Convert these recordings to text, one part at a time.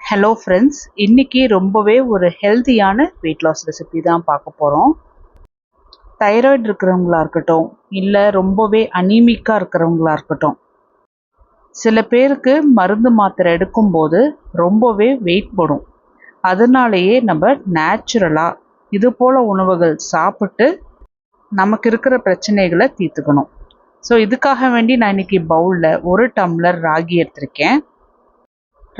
Hello friends, இன்னைக்கு ரொம்பவே ஒரு ஹெல்த்தியான வெயிட் லாஸ் ரெசிபி தான் பார்க்க போகிறோம். தைராய்டு இருக்கிறவங்களா இருக்கட்டும், இல்லை ரொம்பவே அனீமிக்காக இருக்கிறவங்களா இருக்கட்டும், சில பேருக்கு மருந்து மாத்திரை எடுக்கும்போது ரொம்பவே வெயிட் போடும். அதனாலேயே நம்ம நேச்சுரலாக இது போல் உணவுகள் சாப்பிட்டு நமக்கு இருக்கிற பிரச்சனைகளை தீர்த்துக்கணும். ஸோ இதுக்காக வேண்டி நான் இன்னைக்கு பவுலில் 1 டம்ளர் ராகி எடுத்திருக்கேன்.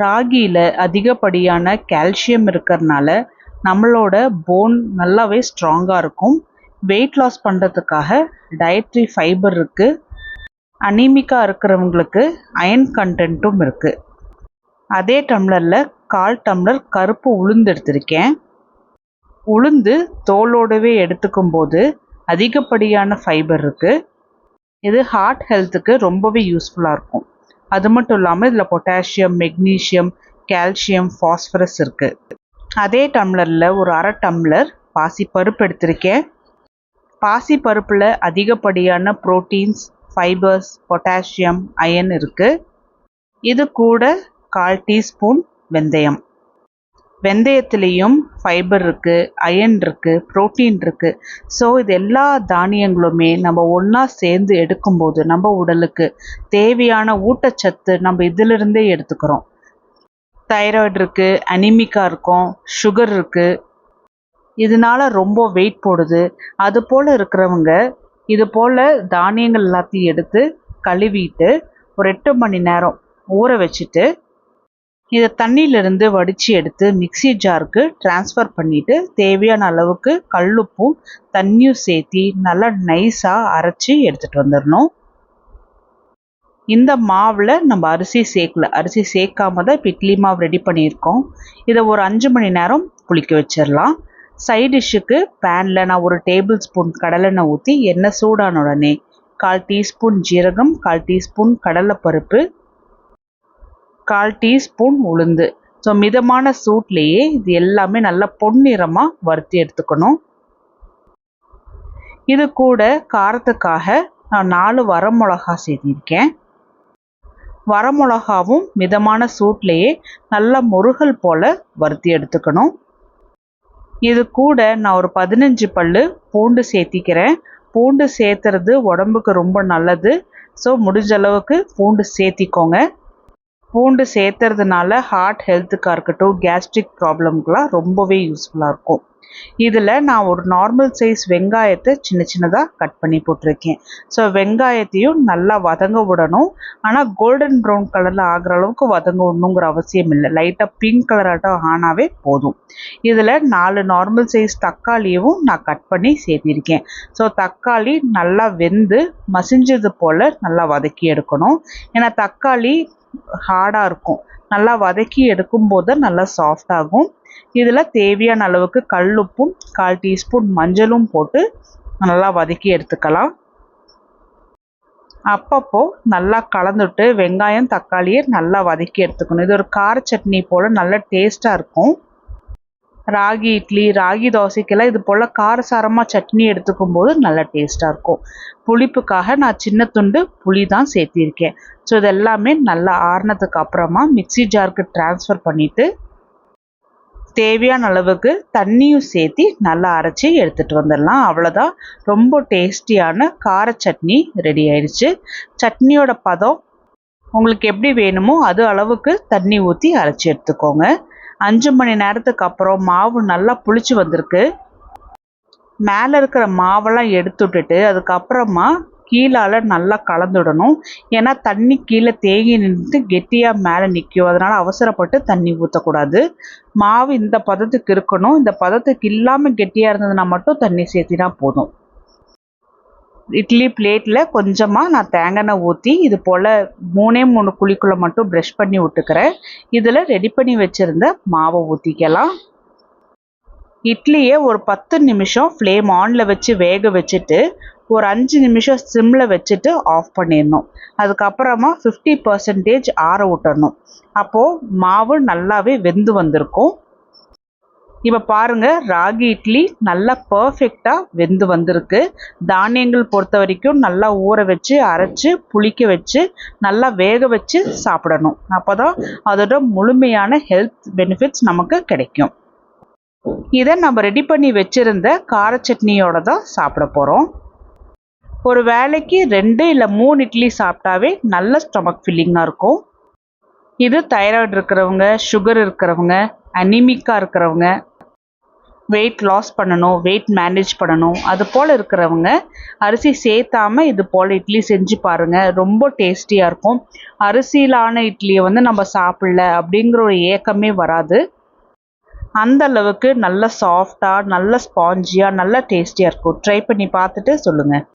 ராகியில் அதிகப்படியான கால்சியம் இருக்கிறதுனால நம்மளோட போன் நல்லாவே ஸ்ட்ராங்காக இருக்கும். வெயிட் லாஸ் பண்ணுறதுக்காக டயட்ரி ஃபைபர் இருக்குது. அனீமிக்காக இருக்கிறவங்களுக்கு அயன் கண்டென்ட்டும் இருக்குது. அதே டம்ளரில் 1/4 டம்ளர் கருப்பு உளுந்து எடுத்திருக்கேன். உளுந்து தோலோடவே எடுத்துக்கும் போது அதிகப்படியான ஃபைபர் இருக்குது. இது ஹார்ட் ஹெல்த்துக்கு ரொம்பவே யூஸ்ஃபுல்லாக இருக்கும். அது மட்டும் இல்லாமல் இதில் பொட்டாசியம், மெக்னீஷியம், கால்சியம், ஃபாஸ்பரஸ் இருக்குது. அதே டம்ளரில் ஒரு 1/2 டம்ளர் பாசிப்பருப்பு எடுத்திருக்கேன். பாசிப்பருப்பில் அதிகப்படியான புரோட்டீன்ஸ், ஃபைபர்ஸ், பொட்டாசியம், அயன் இருக்குது. இது கூட 1/4 டீஸ்பூன் வெந்தயம். வெந்தயத்துலேயும் ஃபைபர் இருக்குது, அயன் இருக்குது, புரோட்டீன் இருக்குது. ஸோ இது எல்லா தானியங்களுமே நம்ம ஒன்றா சேர்ந்து எடுக்கும்போது நம்ம உடலுக்கு தேவையான ஊட்டச்சத்து நம்ம இதிலிருந்தே எடுத்துக்கிறோம். தைராய்டு இருக்குது, அனிமிக்காக இருக்கும், சுகர் இருக்குது, இதனால ரொம்ப வெயிட் போடுது. அது போல் இருக்கிறவங்க இது போல் தானியங்கள் எல்லாத்தையும் எடுத்து கழுவிட்டு ஒரு 8 மணி நேரம் ஊற வச்சுட்டு இதை தண்ணியிலிருந்து வடித்து எடுத்து மிக்ஸி ஜாருக்கு ட்ரான்ஸ்ஃபர் பண்ணிவிட்டு தேவையான அளவுக்கு கல்லுப்பும் தண்ணியும் சேர்த்தி நல்லா நைஸாக அரைச்சி எடுத்துகிட்டு வந்துடணும். இந்த மாவில் நம்ம அரிசி சேர்க்காம தான் இப்போ இட்லி மாவு ரெடி பண்ணியிருக்கோம். இதை ஒரு 5 மணி நேரம் புளிக்க வச்சிடலாம். சைட் டிஷ்ஷுக்கு பேனில் நான் 1 டேபிள் ஸ்பூன் கடலெண்ணெய் ஊற்றி எண்ணெய் சூடான உடனே 1/4 டீஸ்பூன் ஜீரகம், 1/4 டீஸ்பூன் கடலைப்பருப்பு, 1/4 டீஸ்பூன் உளுந்து. ஸோ மிதமான சூட்லேயே இது எல்லாமே நல்லா பொன்னிறமாக வறுத்து எடுத்துக்கணும். இது கூட காரத்துக்காக நான் 4 வரமிளகா சேர்த்திருக்கேன். வரமிளகாவும் மிதமான சூட்லேயே நல்லா முருகல் போல் வறுத்து எடுத்துக்கணும். இது கூட நான் ஒரு 15 பல்லு பூண்டு சேர்த்திக்கிறேன். பூண்டு சேர்த்துறது உடம்புக்கு ரொம்ப நல்லது. ஸோ முடிஞ்ச அளவுக்கு பூண்டு சேர்த்திக்கோங்க. பூண்டு சேர்த்துறதுனால ஹார்ட் ஹெல்த்துக்காக இருக்கட்டும், கேஸ்ட்ரிக் ப்ராப்ளம்க்குலாம் ரொம்பவே யூஸ்ஃபுல்லாக இருக்கும். இதில் நான் ஒரு நார்மல் சைஸ் வெங்காயத்தை சின்ன சின்னதாக கட் பண்ணி போட்டிருக்கேன். ஸோ வெங்காயத்தையும் நல்லா வதங்க விடணும். ஆனால் கோல்டன் ப்ரௌன் கலரில் ஆகிற அளவுக்கு வதங்க விடணுங்கிற அவசியம் இல்லை. லைட்டாக பிங்க் கலராட்டம் ஆனாவே போதும். இதில் 4 நார்மல் சைஸ் தக்காளியவும் நான் கட் பண்ணி சேர்த்திருக்கேன். ஸோ தக்காளி நல்லா வெந்து மசிஞ்சது போல் நல்லா வதக்கி எடுக்கணும். ஏன்னா தக்காளி ஹார்டாக இருக்கும். நல்லா வதக்கி எடுக்கும்போது நல்லா சாஃப்ட் ஆகும். இதில் தேவையான அளவுக்கு கல்லுப்பும் 1/4 டீஸ்பூன் மஞ்சளும் போட்டு நல்லா வதக்கி எடுத்துக்கலாம். அப்பப்போ நல்லா கலந்துட்டு வெங்காயம் தக்காளியை நல்லா வதக்கி எடுத்துக்கணும். இது ஒரு கார சட்னி போல் நல்ல டேஸ்ட்டாக இருக்கும். ராகி இட்லி, ராகி தோசைக்கெல்லாம் இது போல் காரசாரமாக சட்னி எடுத்துக்கும் போது நல்ல டேஸ்ட்டாக இருக்கும். புளிப்புக்காக நான் சின்ன துண்டு புளி தான் சேர்த்திருக்கேன். ஸோ இதெல்லாமே நல்லா ஆறுனதுக்கு அப்புறமா மிக்ஸி ஜாருக்கு ட்ரான்ஸ்ஃபர் பண்ணிவிட்டு தேவையான அளவுக்கு தண்ணியும் சேர்த்தி நல்லா அரைச்சி எடுத்துகிட்டு வந்துடலாம். அவ்வளோதான், ரொம்ப டேஸ்டியான கார சட்னி ரெடி ஆயிடுச்சு. சட்னியோட பதம் உங்களுக்கு எப்படி வேணுமோ அது அளவுக்கு தண்ணி ஊற்றி அரைச்சி எடுத்துக்கோங்க. 5 மணி நேரத்துக்கு அப்புறம் மாவு நல்லா புளிச்சு வந்திருக்கு. மேலே இருக்கிற மாவெல்லாம் எடுத்து விட்டுட்டு அதுக்கப்புறமா கீழால் நல்லா கலந்துடணும். ஏன்னா தண்ணி கீழே தேங்கி நின்றுட்டு கெட்டியாக மேலே நிற்கும். அதனால் அவசரப்பட்டு தண்ணி ஊற்றக்கூடாது. மாவு இந்த பதத்துக்கு இருக்கணும். இந்த பதத்துக்கு இல்லாமல் கெட்டியாக இருந்ததுன்னா மட்டும் தண்ணி சேர்த்தினா போதும். இட்லி பிளேட்டில் கொஞ்சமாக நான் தேங்காய் எண்ணெய் ஊற்றி இது போல் 3 குழிக்குள்ளே மட்டும் ப்ரஷ் பண்ணி விட்டுக்கிறேன். இதில் ரெடி பண்ணி வச்சுருந்த மாவை ஊற்றிக்கலாம். இட்லியை ஒரு 10 நிமிஷம் ஃப்ளேம் ஆனில் வச்சு வேக வச்சுட்டு ஒரு 5 நிமிஷம் சிம்மில் வச்சுட்டு ஆஃப் பண்ணிடணும். அதுக்கப்புறமா 50% ஆற விட்டுறணும். அப்போது மாவு நல்லாவே வெந்து வந்திருக்கும். இப்போ பாருங்க, ராகி இட்லி நல்லா பர்ஃபெக்டாக வெந்து வந்திருக்கு. தானியங்கள் பொறுத்த வரைக்கும் நல்லா ஊற வச்சு அரைச்சு புளிக்க வச்சு நல்லா வேக வச்சு சாப்பிடணும். அப்போ தான் அதோட முழுமையான ஹெல்த் பெனிஃபிட்ஸ் நமக்கு கிடைக்கும். இதை நம்ம ரெடி பண்ணி வச்சிருந்த கார சட்னியோட தான் சாப்பிட போகிறோம். ஒரு வேளைக்கு 2 இல்லை 3 இட்லி சாப்பிட்டாவே நல்ல ஸ்டொமக் ஃபில்லிங்காக இருக்கும். இது தைராய்டு இருக்கிறவங்க, சுகர் இருக்கிறவங்க, அனிமிக்காக இருக்கிறவங்க, வெயிட் லாஸ் பண்ணணும், வெயிட் மேனேஜ் பண்ணணும், அது போல் இருக்கிறவங்க அரிசி சேர்த்தாம இது போல் இட்லி செஞ்சு பாருங்கள். ரொம்ப டேஸ்டியாக இருக்கும். அரிசியிலான இட்லியை நம்ம சாப்பிடல அப்படிங்கிற ஒரு ஏக்கமே வராது. அந்த அளவுக்கு நல்ல சாஃப்டாக, நல்ல ஸ்பாஞ்சியாக, நல்ல டேஸ்டியாக இருக்கும். ட்ரை பண்ணி பார்த்துட்டு சொல்லுங்கள்.